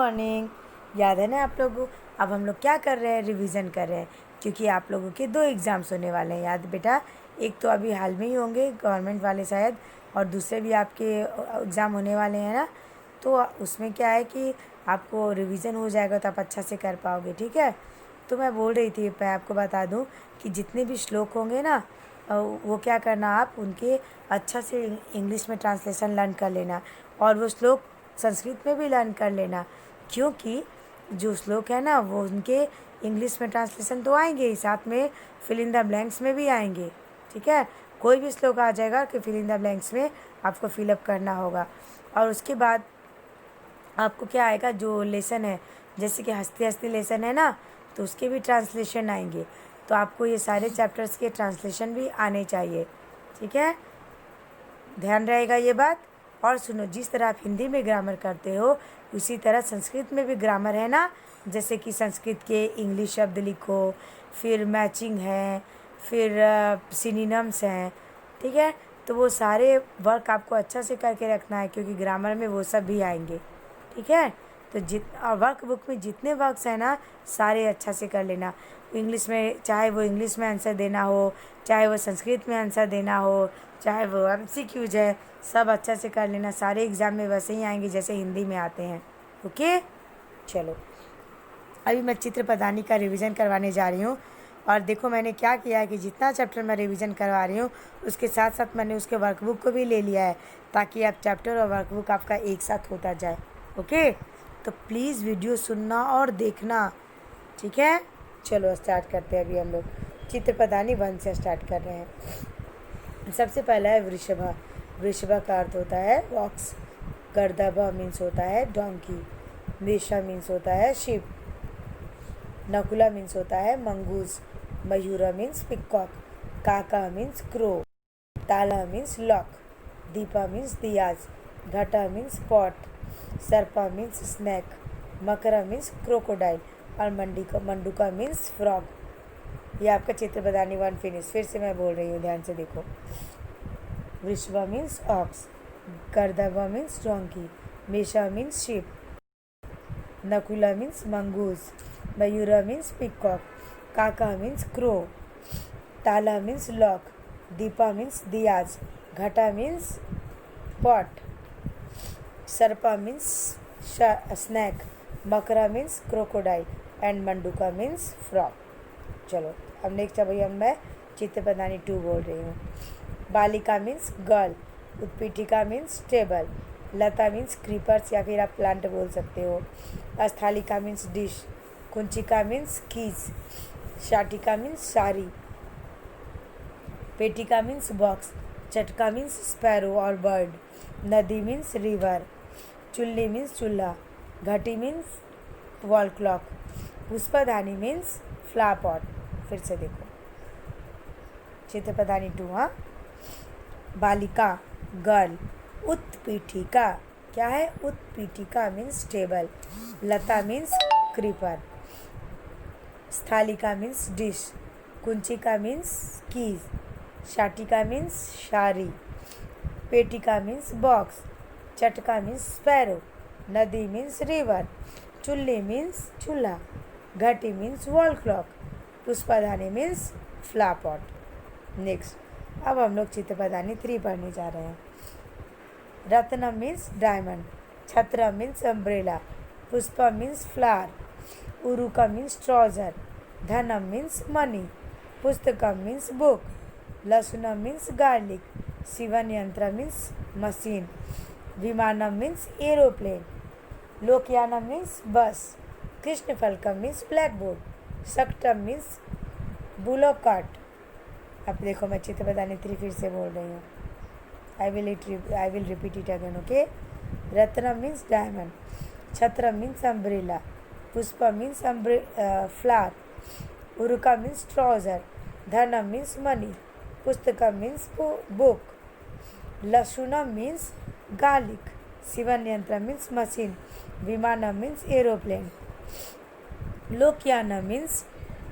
Morning. याद है ना आप लोगों? अब हम लोग क्या कर रहे हैं? रिवीजन कर रहे हैं, क्योंकि आप लोगों के 2 एग्ज़ाम्स होने वाले हैं। याद बेटा? एक तो अभी हाल में ही होंगे गवर्नमेंट वाले शायद, और दूसरे भी आपके एग्ज़ाम होने वाले हैं ना। तो उसमें क्या है कि आपको रिवीजन हो जाएगा तो आप अच्छा से कर पाओगे, ठीक है? तो मैं बोल रही थी, मैं आपको बता दूं कि जितने भी श्लोक होंगे ना, वो क्या करना, आप उनके अच्छा से इंग्लिश में ट्रांसलेशन लर्न कर लेना, और वो श्लोक संस्कृत में भी लर्न कर लेना, क्योंकि जो श्लोक है ना वो उनके इंग्लिश में ट्रांसलेशन तो आएंगे ही, साथ में फिल इन द ब्लैंक्स में भी आएंगे, ठीक है? कोई भी श्लोक आ जाएगा कि फिल इन द ब्लैंक्स में आपको फिलअप करना होगा। और उसके बाद आपको क्या आएगा, जो लेसन है, जैसे कि हंसते हंसते लेसन है ना, तो उसके भी ट्रांसलेशन आएंगे। तो आपको ये सारे चैप्टर्स के ट्रांसलेशन भी आने चाहिए, ठीक है? ध्यान रहेगा ये बात। और सुनो, जिस तरह आप हिंदी में ग्रामर करते हो उसी तरह संस्कृत में भी ग्रामर है ना। जैसे कि संस्कृत के इंग्लिश शब्द लिखो, फिर मैचिंग है, फिर सिनोनिम्स हैं, ठीक है? तो वो सारे वर्क आपको अच्छा से करके रखना है, क्योंकि ग्रामर में वो सब भी आएंगे, ठीक है? तो वर्क बुक में जितने वर्क्स हैं ना, सारे अच्छा से कर लेना। इंग्लिश में, चाहे वो इंग्लिश में आंसर देना हो, चाहे वो संस्कृत में आंसर देना हो, चाहे वो MCQs है, सब अच्छा से कर लेना। सारे एग्ज़ाम में वैसे ही आएंगे जैसे हिंदी में आते हैं, ओके? चलो, अभी मैं चित्र पदानी का रिवीजन करवाने जा रही हूँ। और देखो मैंने क्या किया है कि जितना चैप्टर मैं रिवीजन करवा रही हूँ उसके साथ साथ मैंने उसके वर्कबुक को भी ले लिया है, ताकि आप चैप्टर और वर्कबुक आपका एक साथ होता जाए, ओके? तो प्लीज़ वीडियो सुनना और देखना, ठीक है? चलो स्टार्ट करते हैं। अभी हम लोग चित्र पदानी 1 से स्टार्ट कर रहे हैं। सबसे पहला है वृषभ। वृषभ का अर्थ होता है वॉक्स। गर्दभ मीन्स होता है डोंकी। मृषा मीन्स होता है शिप। नकुला मीन्स होता है मंगूज। मयूरा मीन्स पिकॉक। काका मीन्स क्रो। ताला मीन्स लॉक। दीपा मीन्स दियाज। घटा मीन्स पॉट। सर्पा मीन्स स्नैक। मकरा मीन्स क्रोकोडाइल। और मंडूका मीन्स फ्रॉग। ये आपका चित्र पदानी 1 फिनिश। फिर से मैं बोल रही हूँ, ध्यान से देखो। वृषभ मीन्स ऑक्स। गर्दभ मीन्स डोंकी। मेषा मीन्स शिप। नकुला मीन्स मंगूज। मयूरा मीन्स पिकॉक। काका मीन्स क्रो। ताला मीन्स लॉक। दीपा मीन्स दियाज। घटा मीन्स पॉट। सर्पा मीन्स स्नैक। मकरा मीन्स क्रोकोडाइल एंड मंडूका मीन्स फ्रॉग। चलो अब नेक्स्ट, अभी हम मैं चित्र पदानी 2 बोल रही हूँ। बालिका मीन्स गर्ल। उत्पीठिका मीन्स टेबल। लता मीन्स क्रीपर्स या फिर आप प्लांट बोल सकते हो। अस्थालिका मीन्स डिश। कुंचिका मीन्स कीज। शाटिका मीन्स साड़ी। पेटिका मीन्स बॉक्स। चटका मीन्स स्पैरो और बर्ड। नदी मीन्स रिवर। चुल्ली मीन्स चूल्हा। घटी मीन्स वॉल क्लॉक। पुष्पदानी मीन्स फ्लावर पॉट। फिर से देखो चित्र पदानी 2। हाँ, बालिका गर्ल। उत्पीठिका क्या है? उत्पीठिका मीन्स टेबल। लता मीन्स क्रीपर। स्थालिका मीन्स डिश। कुंचिका मीन्स कीज। शाटिका मीन्स शारी। पेटिका मीन्स बॉक्स। चटका मीन्स स्पैरो। नदी मीन्स रिवर। चुल्ली मीन्स चूल्हा। घटी मीन्स वॉल क्लॉक। पुष्पदानी मीन्स फ्लावर पॉट। नेक्स्ट, अब हम लोग चित्र पदानी 3 पढ़ने जा रहे हैं। रत्नम मीन्स डायमंड। छत्रम मीन्स अम्ब्रेला। पुष्पम मीन्स फ्लावर। उरुका मीन्स ट्राउजर। धनम मीन्स मनी। पुस्तकम मीन्स बुक। लसुनम मीन्स गार्लिक। शिवन यंत्र मीन्स मशीन। विमानम मीन्स एरोप्लेन। लोकयानम मीन्स बस। कृष्ण फलकम मीन्स ब्लैक बोर्ड। सक्टम मीन्स बुलोक कार्ट। अब देखो मैं चित्र पदानी 3 फिर से बोल रही हूँ। I will repeat it again, okay? Ratnam means diamond. Chhatram means umbrella. Pushpa means flower. Uruka means trouser. Dhanam means money. Pustakam means book. Lasunam means garlic. Sivanyantra means machine. Vimanam means aeroplane. Lokyana means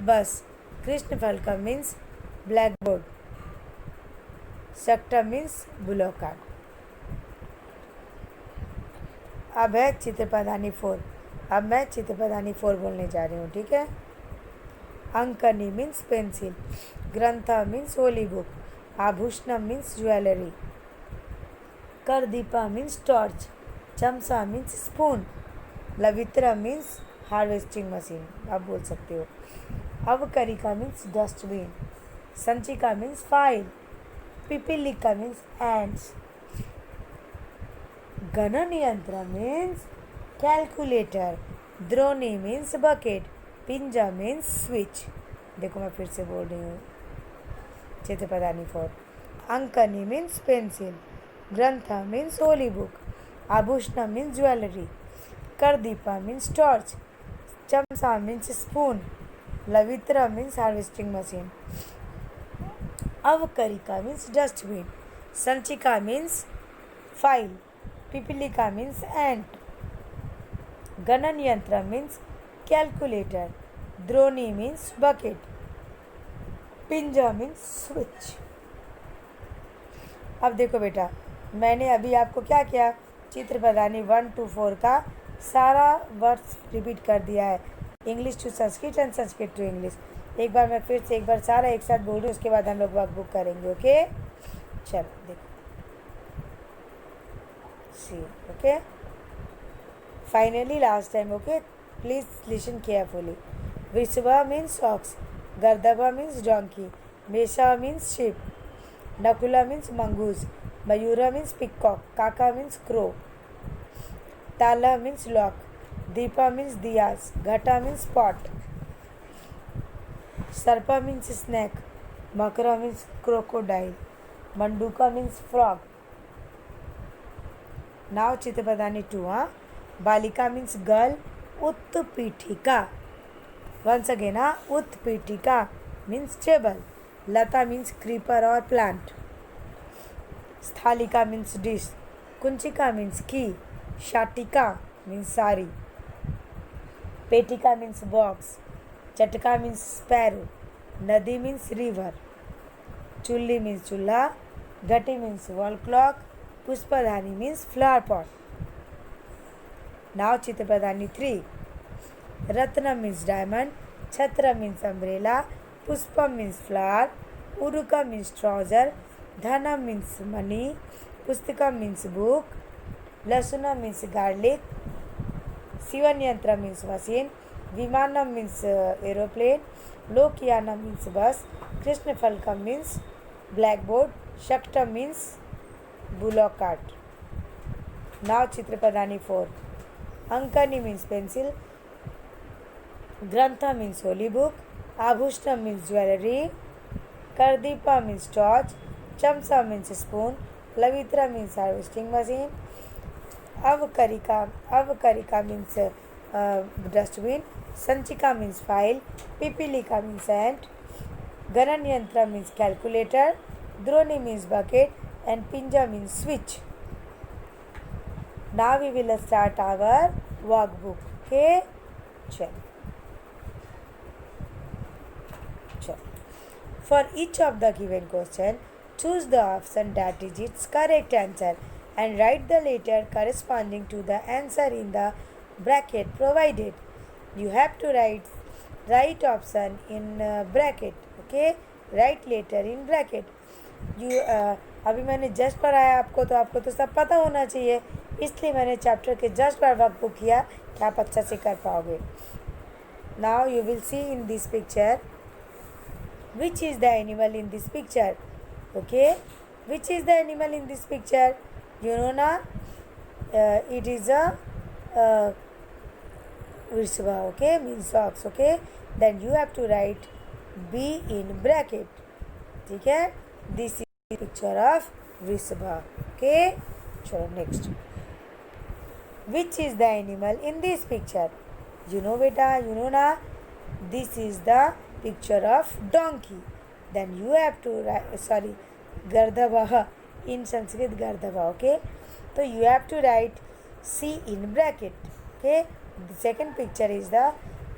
bus. Krishna Falka means blackboard. सक्टा means bullock cart. अब है चित्र पदानी 4। अब मैं चित्रपदानी 4 बोलने जा रही हूँ, ठीक है। अंकनी मीन्स पेंसिल, ग्रंथ मीन्स होली बुक, आभूषण मीन्स ज्वेलरी, करदीपा मीन्स टॉर्च, चमचा मीन्स स्पून, लवित्रा मीन्स हार्वेस्टिंग मशीन, आप बोल सकते हो। अवकरिका मीन्स डस्टबिन, संचिका मीन्स फाइल, पिपीलिका मीन्स एंड्स, गणन यंत्र मीन्स कैलकुलेटर, द्रोणी मीन्स बकेट, पिंजा मीन्स स्विच। देखो मैं फिर से बोल रही हूँ, चित्रपदानी 4। अंकनी मीन्स पेंसिल, ग्रंथ मीन्स होली बुक, आभूषण मीन्स ज्वेलरी, करदीपा मीन्स टॉर्च, चमचा मीन्स स्पून, लवित्रा मीन्स हार्वेस्टिंग मशीन, अवकरिका मीन्स डस्टबिन, संचिका मीन्स फाइल, पिपीलिका मीन्स एंट, गणन यंत्र मीन्स कैलकुलेटर, द्रोणी मीन्स बकेट, पिंजा मीन्स स्विच। अब देखो बेटा, मैंने अभी आपको क्या किया, चित्रपदानी 1 to 4 का सारा वर्ड्स रिपीट कर दिया है, English to Sanskrit and Sanskrit to English. एक बार मैं फिर से एक बार सारा एक साथ बोल रही हूँ, उसके बाद हम लोग वर्कबुक करेंगे, ओके। चलो देखो, see, okay, finally last time, okay, please listen carefully. वृषभा मीन्स ऑक्स, गर्दभा मीन्स डोंकी, मेषा मीन्स शिप, नकुला मीन्स मंगूस, मयूरा मीन्स पिकॉक, काका मीन्स क्रो, ताला मीन्स लॉक, दीपा मीन्स दियास, घटा मीन्स पॉट, सर्पा मीन्स स्नैक, मकरा मीन्स क्रोकोडाइल, मंडूका मीन्स फ्रॉग। नाउ चित्रपदानी 2, हाँ। बालिका मीन्स गर्ल, उत्पीठिका, वंस अगेन, हाँ, उत्पीठिका मीन्स टेबल, लता मीन्स क्रीपर और प्लांट, स्थालिका मीन्स डिश, कुंचिका मीन्स की, शाटिका मीन्स साड़ी, पेटिका मीन्स बॉक्स, चटका मीन्स स्पैरो, नदी मीन्स रिवर, चुल्ली मीन्स चूल्हा, घटी मीन्स वॉल क्लॉक, पुष्पधानी मीन्स फ्लावर पॉट। नाउ चित्रपदानी 3, रत्न मीन्स डायमंड, छत्र मीन्स अम्ब्रेला, पुष्पम मीन्स फ्लावर, उरुका मीन्स ट्राउजर, धनम मीन्स मनी, पुस्तकम मीन्स बुक, लसुना मीन्स गार्लिक, शिवन यंत्र मीन्स मशीन, विमानम मीन्स एरोप्लेन, लोकयानम मीन्स बस, कृष्ण फलकम मीन्स ब्लैक बोर्ड, शक्टम मीन्स बुलॉक कार्ट। नाव चित्रपदानी 4, अंकनी मीन्स पेंसिल, ग्रंथ मीन्स होली बुक, आभूषण मीन्स ज्वेलरी, करदीपा मीन्स टॉर्च, चमचा मीन्स स्पून, लवित्रा मीन्स हार्वेस्टिंग मशीन, अवकरिका मीन्स डस्टबिन, संचिका मीन्स फाइल, पिपीलिका मीन्स एंट, गणन यंत्र मीन्स कैलकुलेटर, द्रोणी means bucket, and pinja means switch. Now we will start our workbook. Okay, chal. For each of the given question, choose the option that is its correct answer and write the letter corresponding to the answer in the bracket provided. You have to write right option in bracket. Okay, write letter in bracket. You अभी मैंने just पढ़ाया आपको तो सब पता होना चाहिए, इसलिए मैंने चैप्टर के जस्ट पर वर्कबुक किया कि आप अच्छा से कर पाओगे। Now you will see in this picture which is the animal in this picture. Okay, which is the animal in this picture, you know ना, इट इज़ अ वृषभा। Okay, means ox. Okay, then you have to write B in bracket. ठीक है, this picture of Vrishabha. Okay, chalo next. Which is the animal in this picture? You know beta, you know na, this is the picture of donkey. Then you have to write, Gardhabha in Sanskrit, Gardhabha. Okay, so you have to write C in bracket. Okay, the second picture is the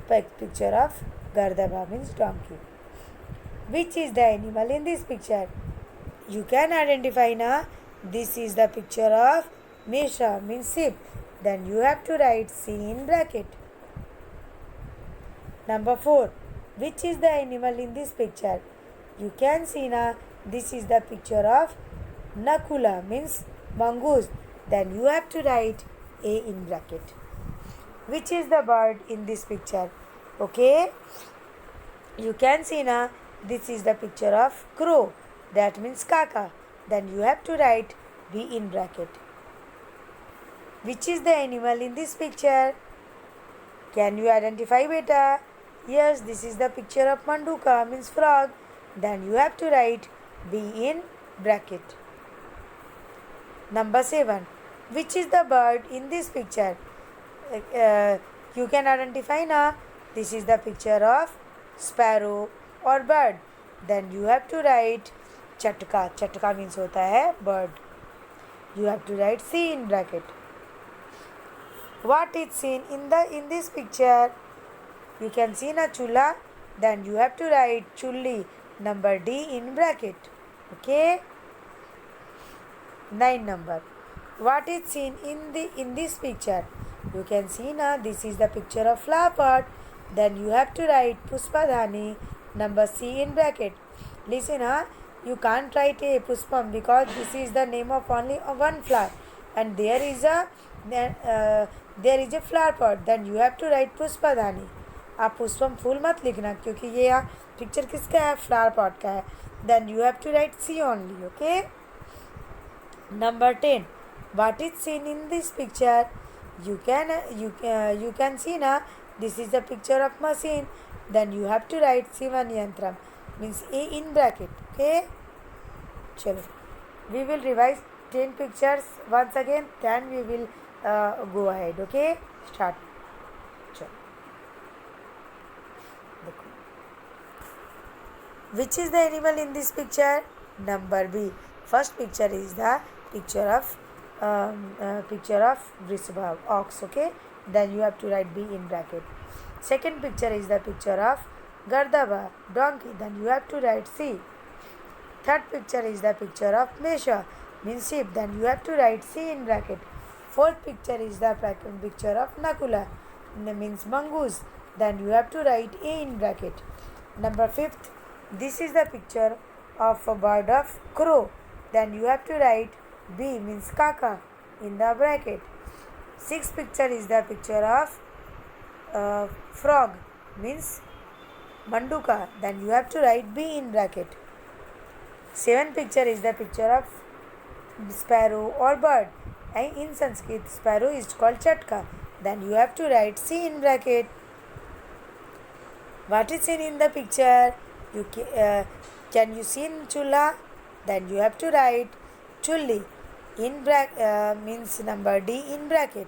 picture of Gardhabha means donkey. Which is the animal in this picture? You can identify na, this is the picture of Mesha means ship. Then you have to write C in bracket. Number 4. Which is the animal in this picture? You can see now, this is the picture of Nakula, means mongoose. Then you have to write A in bracket. Which is the bird in this picture? Okay. You can see now, this is the picture of crow. That means kaka. Then you have to write B in bracket. Which is the animal in this picture? Can you identify beta? Yes, this is the picture of manduka, means frog. Then you have to write B in bracket. Number 7. Which is the bird in this picture? You can identify now. This is the picture of sparrow or bird. Then you have to write chatka. Chatka means होता है bird. You have to write C in bracket. What is seen in this picture? You can see na chula. Then you have to write chulli, number D in bracket. Okay. 9 number. What is seen in this picture? You can see na, this is the picture of flower pot. Then you have to write Puspadhani, number C in bracket. Listen, you can't write a Puspam because this is the name of only one flower, and there is a flower pot. Then you have to write Puspadhani. आप पुष्पम फूल मत लिखना क्योंकि ये यहाँ picture किसका है, flower pot का है. Then you have to write C only. Okay. Number 10. What is seen in this picture? you can see na, this is the picture of machine. Then you have to write Sivan Yantram, means A in bracket. Okay. Chalo, we will revise 10 pictures once again, then we will go ahead. Okay, start. Chalo. Which is the animal in this picture? Number B. First picture is the picture of Vrishabha, ox. Okay, then you have to write B in bracket. Second picture is the picture of Gardaba, donkey. Then you have to write C. Third picture is the picture of Mesha, means sheep. Then you have to write C in bracket. Fourth picture is the picture of Nakula, means mongoose. Then you have to write A in bracket. Number 5th, this is the picture of a bird of crow. Then you have to write B, means kaka, in the bracket. Sixth picture is the picture of frog, means manduka. Then you have to write B in bracket. Seventh picture is the picture of sparrow or bird, and in Sanskrit sparrow is called chatka. Then you have to write C in bracket. What is seen in the picture? Can you see in chula? Then you have to write chulli in bracket, means number D in bracket.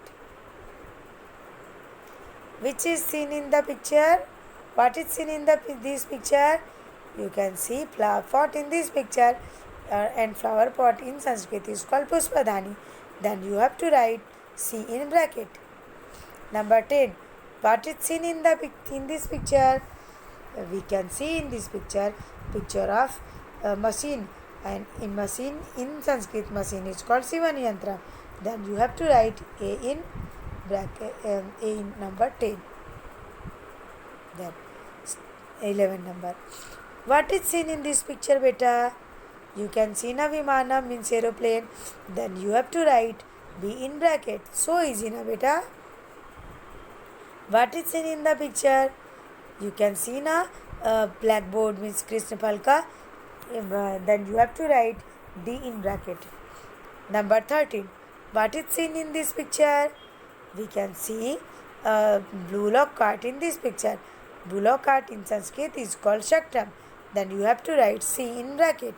Which is seen in the picture? What is seen in this picture? You can see flower pot in this picture, and flower pot in Sanskrit is called Puspadhani. Then you have to write C in bracket. Number 10. What is seen in this picture? We can see in this picture of machine, and in machine in Sanskrit machine is called Sivan Yantra. Then you have to write A in bracket, A in number 10. Then 11 number. What is seen in this picture, beta? You can see na vimana, means aeroplane. Then you have to write B in bracket. So easy na beta. What is seen in the picture? You can see na blackboard, means Krishna Palka. Then you have to write D in bracket. Number 13. What is seen in this picture? We can see blue lock cart in this picture. Blue lock cart in Sanskrit is called Shaktam. Then you have to write C in bracket.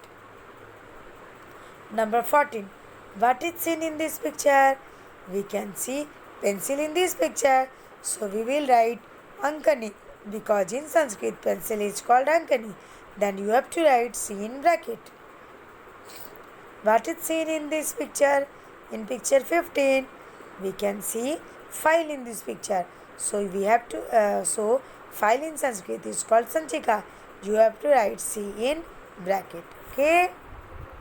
Number 14. What is seen in this picture? We can see pencil in this picture. So we will write Ankani, because in Sanskrit pencil is called Ankani. Then you have to write C in bracket. What is seen in this picture? In picture 15, we can see file in this picture. So we have to file in Sanskrit is called Sanchika. You have to write C in bracket. Okay.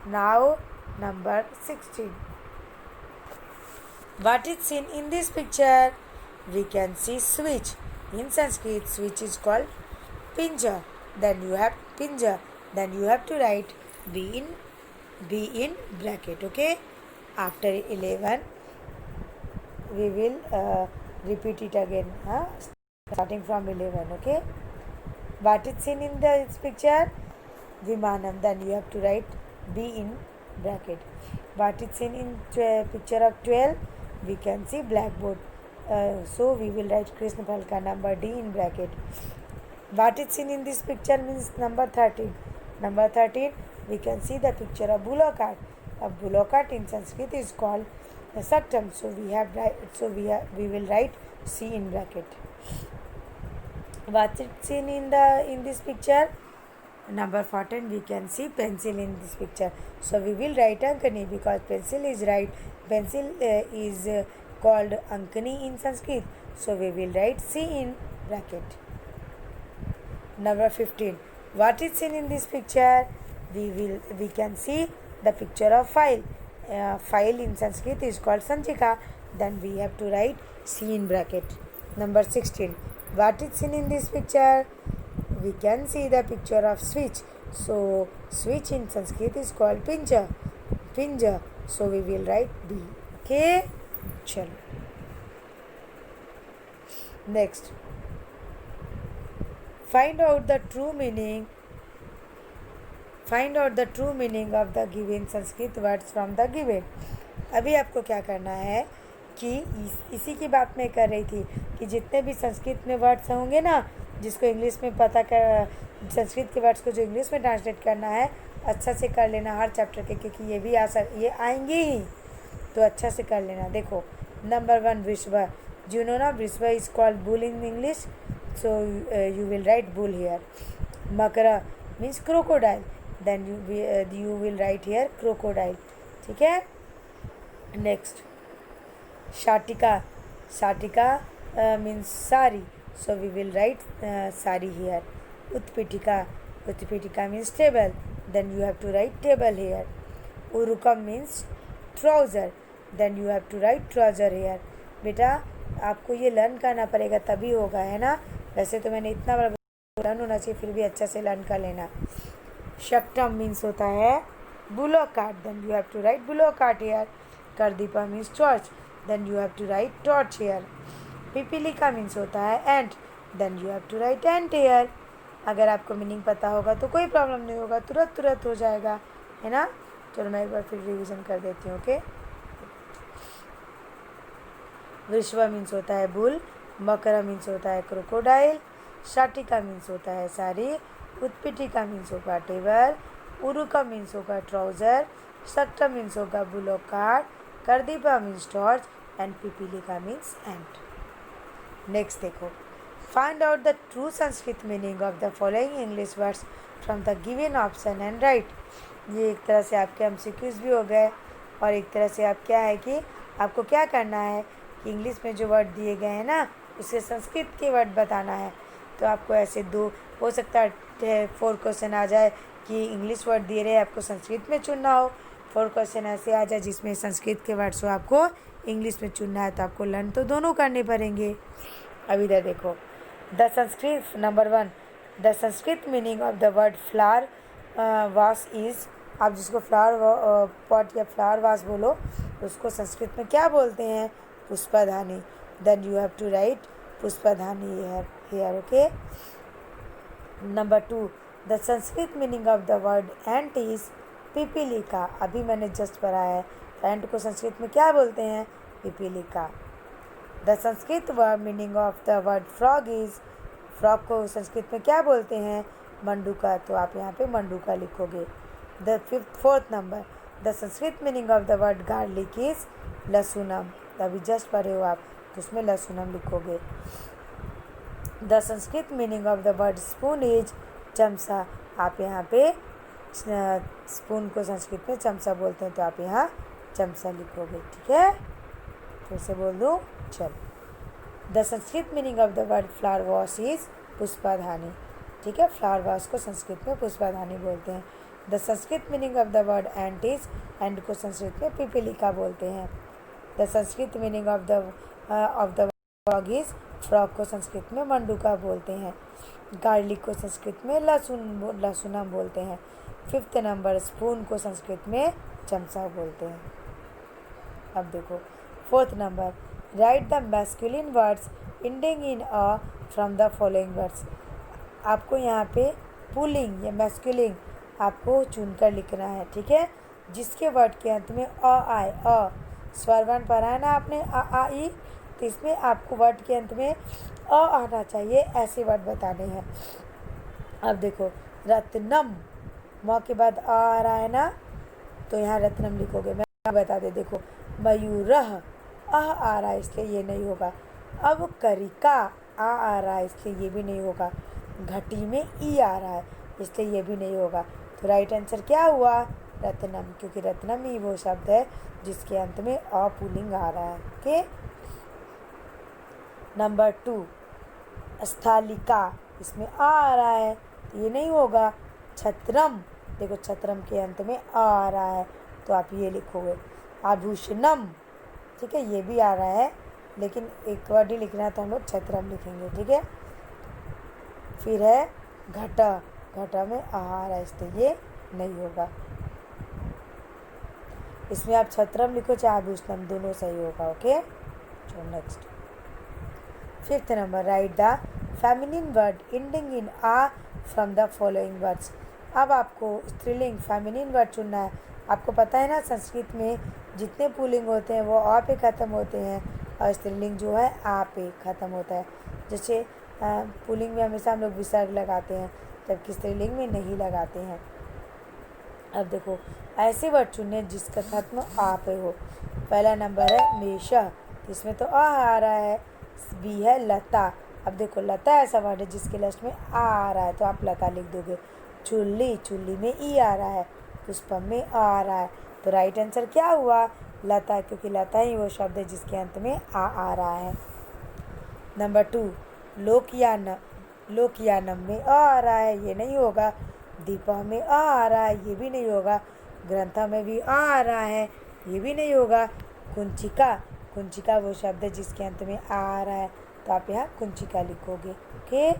Now number 16. What is seen in this picture? We can see switch. in Sanskrit, which is called pinja. Then you have pinja. Then you have to write B in bracket. Okay. After 11, we will repeat it again. Starting from 11. Okay. What is seen in this picture? Vimanam. Then you have to write B in bracket. What is seen in picture of 12? We can see blackboard. So we will write Krishna Phalka number D in bracket. What is seen in this picture means number 13. Number 13, we can see the picture of bullock cart. A bullock cart in Sanskrit is called a saktam. So we will write C in bracket. What is seen in this picture? Number 14, we can see pencil in this picture. So we will write Ankani because pencil is right. Pencil is called Ankani in Sanskrit. So we will write C in bracket. Number 15. What is seen in this picture? We can see the picture of file. File in Sanskrit is called Sanchika. Then we have to write C in bracket. Number 16. What is seen in this picture? We can see the picture of switch. So switch in Sanskrit is called pinja. Pinja. So we will write B. Okay. Chalo. Next. Find out the true meaning of the given Sanskrit words from the given. अभी आपको क्या करना है कि इसी की बात मैं कर रही थी कि जितने भी संस्कृत में वर्ड्स होंगे ना, जिसको इंग्लिश में पता कर, संस्कृत के वर्ड्स को जो इंग्लिश में ट्रांसलेट करना है अच्छा से कर लेना हर चैप्टर के, क्योंकि ये भी ये आएंगे ही, तो अच्छा से कर लेना. देखो नंबर 1 विश्व. यू नो ना विश्व is called bull in English. So you will write bull here. Makara means crocodile. Then you will write here crocodile. ठीक है. Next. Shatika. Shatika means sari. So we will write sari here. Utpitika. Utpitika means table. Then you have to write table here. Urukam means trouser. Then you have to write trouser here. बेटा आपको ये learn करना पड़ेगा तभी होगा, है ना. वैसे तो मैंने इतना बड़ा लर्न होना चाहिए, फिर भी अच्छा से लर्न कर लेना. शक्टम मीन्स होता है bullock cart. Then you have to write bullock cart here. करदीपा means torch. Then you have to write torch here. पिपीलिका मीन्स होता है ant. Then you have to write ant here. अगर आपको मीनिंग पता होगा तो कोई प्रॉब्लम नहीं होगा, तुरंत हो जाएगा, है ना. चलो मैं एक बार फिर रिविज़न कर देती हूँ. ओके. विश्व मीन्स होता है बुल. मकरा मीन्स होता है क्रोकोडाइल. शाटिका मीन्स होता है साड़ी. उत्पीठिका मीन्स होगा टेबल. उरुका मीन्स होगा ट्राउज़र. सक्टा मीन्स होगा बुलोक कार्ट. करदीपा मीन्स टॉर्च एंड पिपीलिका मीन्स एंट. नेक्स्ट देखो. Find out the true Sanskrit meaning of the following English words from the given option and write. ये एक तरह से आपके एमसीक्यूज भी हो गए, और एक तरह से आप क्या है कि आपको क्या करना है कि इंग्लिश में जो वर्ड दिए गए हैं ना उससे संस्कृत के वर्ड बताना है. तो आपको ऐसे दो हो सकता है 4 क्वेश्चन आ जाए कि इंग्लिश वर्ड दिए रहे आपको संस्कृत में चुनना हो. 4 क्वेश्चन ऐसे आ जाए जिसमें संस्कृत के वर्ड्स हो आपको इंग्लिश में चुनना है. तो आपको लर्न तो दोनों करने पड़ेंगे. अब इधर देखो. The Sanskrit number 1. The Sanskrit meaning of the word flower vase is. आप जिसको फ्लावर पॉट या फ्लावर वास बोलो उसको संस्कृत में क्या बोलते हैं? पुष्पधानी. Then you have to write Pushpadhani here. Okay. Number 2. The Sanskrit meaning of the word ant is पिपीलिका. अभी मैंने जस्ट पढ़ा है. एंट को संस्कृत में क्या बोलते हैं? पिपीलिका. The Sanskrit word meaning of the word frog is. Frog को संस्कृत में क्या बोलते हैं? मंडूका. तो आप यहाँ पे मंडूका लिखोगे. The 4th number. The Sanskrit meaning of the word garlic is लहसुनम. अभी जस्ट पढ़े हो आप, तो उसमें लहसुनम लिखोगे. The Sanskrit meaning of the word spoon is चमचा. आप यहाँ पे स्पून को संस्कृत में चमचा बोलते हैं, तो आप यहाँ चमचा लिखोगे. ठीक है. फिर से बोल दूँ. चलो. The Sanskrit meaning of the word flower vase is पुष्पाधानी. ठीक है. फ्लावर वॉश को संस्कृत में पुष्पाधानी बोलते हैं. The Sanskrit meaning of the word ant is. Ant को संस्कृत में पिपीलिका बोलते हैं. The Sanskrit meaning of the frog is frock को संस्कृत में मंडूका बोलते हैं। गार्लिक को संस्कृत में लहसुनम बोलते हैं। 5th नंबर, स्पून को संस्कृत में चमचा बोलते हैं। अब देखो 4th number, write the masculine words ending in a from the following words. आपको यहाँ पे पुलिंग या मैस्कुलिन आपको चुनकर लिखना है, ठीक है। जिसके वर्ड के अंत में अ आए, अ स्वर वर्ण पढ़ा है ना आपने, आ ई, तो इसमें आपको वर्ड के अंत में अ आना चाहिए, ऐसे वर्ड बताने हैं। अब देखो रत्नम, म के बाद आ रहा है ना, तो यहाँ रत्नम लिखोगे। मैं बता दे, देखो मयूरह, आ रहा है इसलिए ये नहीं होगा। अब करिका, आ रहा है इसलिए ये भी नहीं होगा। घटी में ई आ रहा है इसलिए ये भी नहीं होगा। तो राइट आंसर क्या हुआ? रत्नम, क्योंकि रत्नम ही वो शब्द है जिसके अंत में अ पुल्लिंग आ रहा है। ओके। नंबर 2, स्थालिका, इसमें आ रहा है तो ये नहीं होगा। छत्रम, देखो छत्रम के अंत में आ रहा है तो आप ये लिखोगे। आभूषणम, ठीक है, ये भी आ रहा है लेकिन एक वर्ड ही लिखना है तो हम लोग छत्रम लिखेंगे, ठीक है। फिर है घटा, घटा में आ रहा है इसलिए ये नहीं होगा। इसमें आप छत्रम लिखो चाहे आभूषणम, दोनों सही होगा। ओके, चलो next. 5th number, write the feminine word ending in आ फ्रॉम द फॉलोइंग वर्ड्स। अब आपको स्त्रीलिंग फेमिनिन वर्ड चुनना है। आपको पता है ना संस्कृत में जितने पुल्लिंग होते हैं वो आ पे ख़त्म होते हैं और स्त्रीलिंग जो है आ पे ख़त्म होता है। जैसे पुल्लिंग में हमेशा हम लोग विसर्ग लगाते हैं जबकि स्त्रीलिंग में नहीं लगाते हैं। अब देखो ऐसे वर्ड चुनने जिसका खत्म आ पे हो। पहला नंबर है मेषा, इसमें तो आ रहा है। बी है लता। अब देखो लता ऐसा वर्ड है जिसके लास्ट में आ रहा है तो आप लता लिख दोगे। चुल्ली, चुल्ली में ई आ रहा है। पुष्पम में आ रहा है तो राइट आंसर क्या हुआ? लता, क्योंकि लता ही वो शब्द है जिसके अंत में आ रहा है। नंबर 2, लोकयान, लोकयानम में आ रहा है, ये नहीं होगा। दीपा में आ रहा है, ये भी नहीं होगा। ग्रंथा में भी आ रहा है, ये भी नहीं होगा। कुंचिका, कुंचिका वो शब्द है जिसके अंत में आ रहा है तो आप यहाँ कुंचिका लिखोगे। Okay,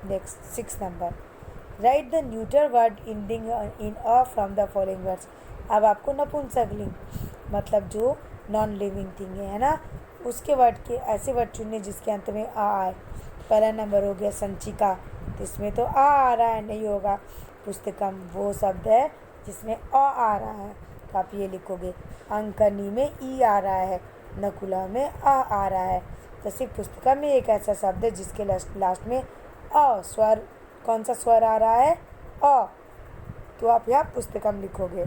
next 6 number, write the neuter word ending in a from the following words. अब आपको नपुंसकलिंग मतलब जो नॉन लिविंग थिंग है ना, उसके वर्ड के ऐसे वर्ड चुनने जिसके अंत में आ आए। पहला नंबर हो गया संचिका, तो इसमें तो आ रहा है, नहीं होगा। पुस्तकम वो शब्द है जिसमें आ रहा है तो आप ये लिखोगे। अंकनी में ई आ रहा है, नकुला में आ रहा है। तो सिर्फ पुस्तकम में एक ऐसा शब्द है जिसके लास्ट में अ स्वर, कौन सा स्वर आ रहा है? अ, तो आप यहाँ पुस्तकम लिखोगे।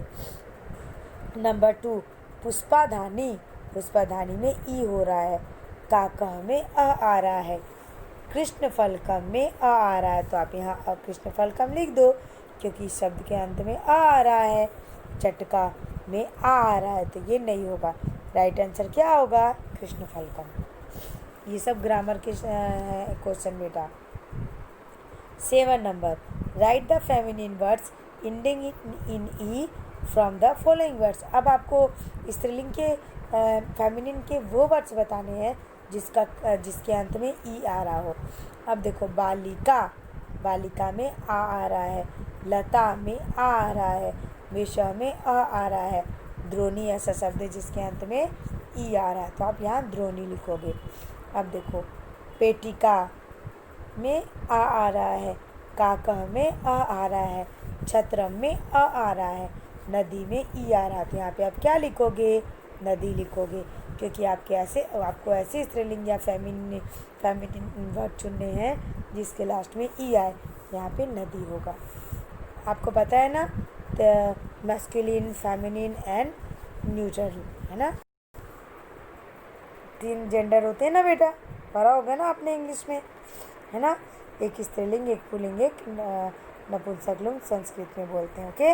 नंबर 2, पुष्पाधानी, पुष्पाधानी में ई हो रहा है। काकह में आ रहा है। कृष्ण फलकम में आ रहा है तो आप यहाँ कृष्ण फलकम लिख दो क्योंकि शब्द के अंत में आ रहा है। चटका में आ रहा है तो ये नहीं होगा। राइट आंसर क्या होगा? कृष्ण फलकम। ये सब ग्रामर के क्वेश्चन बेटा। 7 number, write the feminine words ending in E from the following words. अब आपको स्त्रीलिंग के फेमिनिन के वो वर्ड्स बताने हैं जिसके अंत में ई आ रहा हो। अब देखो बालिका, बालिका में आ रहा है। लता में आ रहा है। विषय में आ रहा है। द्रोणी ऐसा शब्द है जिसके अंत में ई आ रहा है तो आप यहाँ द्रोणी लिखोगे। अब देखो पेटिका में आ रहा है। काकह में आ रहा है। छत्रम में आ रहा है। नदी में ई आ रहा है तो यहाँ पे आप क्या लिखोगे? नदी लिखोगे क्योंकि आपको ऐसे स्त्रीलिंग या फेमिनिन वर्ड चुनने हैं जिसके लास्ट में ई आए। यहाँ पे नदी होगा। आपको पता है ना मैस्कुलिन, फेमिनिन एंड न्यूट्रल, है ना, 3 जेंडर होते हैं ना बेटा, पढ़ा होगा ना आपने इंग्लिश में, है ना। एक स्त्रीलिंग, एक पुल्लिंग, एक नपुंसकलिंग संस्कृत में बोलते हैं। ओके,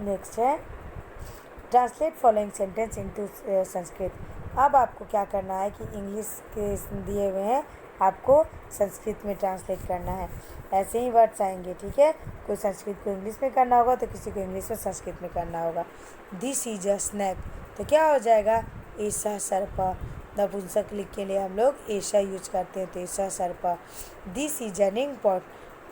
नेक्स्ट है translate following sentence into Sanskrit. अब आपको क्या करना है कि इंग्लिश के दिए हुए हैं, आपको संस्कृत में ट्रांसलेट करना है। ऐसे ही वर्ड्स आएंगे, ठीक है। कोई संस्कृत को इंग्लिश में करना होगा तो किसी को इंग्लिश में संस्कृत में करना होगा। दिस इज अ स्नैक, तो क्या हो जाएगा? ऐसा सर्प। नपुंसक लिख के लिए हम लोग ऐसा यूज करते हैं, तो ऐसा सर्पा। This is an ink pot,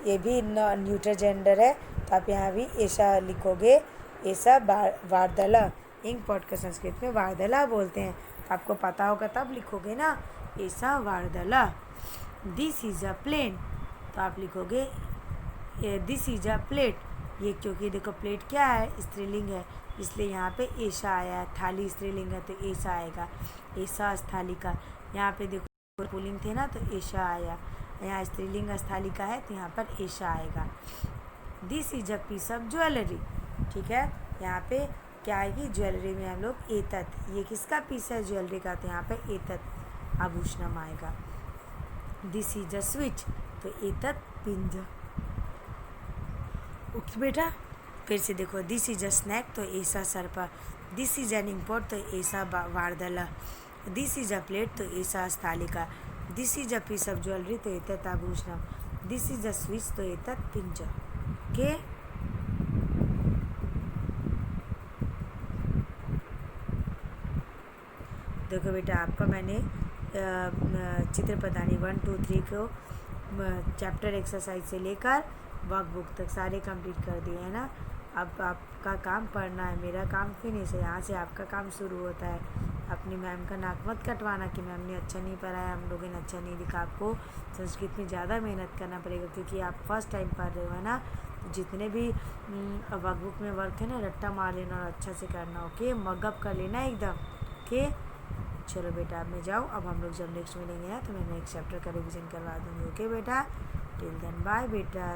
ये भी न्यूटर जेंडर है, तो आप यहाँ भी ऐसा लिखोगे, ऐसा वार्दला। इंक पॉट का संस्कृत में वार्दला बोलते हैं, तो आपको पता होगा तब लिखोगे ना, ऐसा वार्दला। दिस इज अ प्लेन, तो आप लिखोगे दिस इज अ प्लेट, ये क्योंकि देखो प्लेट क्या है, स्त्रीलिंग है, इसलिए यहाँ पे ऐसा आया है। थाली स्त्रीलिंग है तो ऐसा आएगा, ऐसा स्थालिका। यहाँ पे देखो पुल्लिंग थे ना, तो ऐसा आया। यहाँ स्त्रीलिंग स्थालिका है, तो यहाँ पर ऐसा आएगा। This is a piece of jewellery, ठीक है, यहाँ पे क्या आएगी, ज्वेलरी में हम लोग एतत, ये किसका पीस है, ज्वेलरी का, तो यहाँ पे एतत आभूषणम आएगा। दिस इज अ स्विच, तो एतत पिंज। ओके बेटा, फिर से देखो, दिस इज अ स्नैक, तो ऐसा सर्पा। This is an ink pot, तो ऐसा वार्दला। दिस इज अ प्लेट, तो ऐसा स्थालिका। This is a piece of jewellery, तो एतत आभूषणम। दिस इज अ स्विच, तो एतत पिंज। ओके, देखो बेटा, आपका मैंने चित्र पदानी 1 2 3 को चैप्टर एक्सरसाइज से लेकर वर्कबुक तक सारे कंप्लीट कर दिए हैं ना। अब आपका काम पढ़ना है, मेरा काम फिनिश है, यहाँ से आपका काम शुरू होता है। अपनी मैम का नाक मत कटवाना कि मैम ने अच्छा नहीं पढ़ाया, हम लोगों ने अच्छा नहीं लिखा। आपको संस्कृत में ज़्यादा मेहनत करना पड़ेगा, क्योंकि आप फर्स्ट टाइम पढ़ रहे हो, है ना। तो जितने भी वर्कबुक में वर्क है ना, रट्टा मार लेना और अच्छा से करना। ओके, मगअप कर लेना एकदम। ओके, चलो बेटा, अब मैं जाऊँ। अब हम लोग जब नेक्स्ट मिलेंगे ना, तो मैं नेक्स्ट चैप्टर का रिवीजन करवा दूँगी। ओके बेटा, टिल देन बाय बेटा।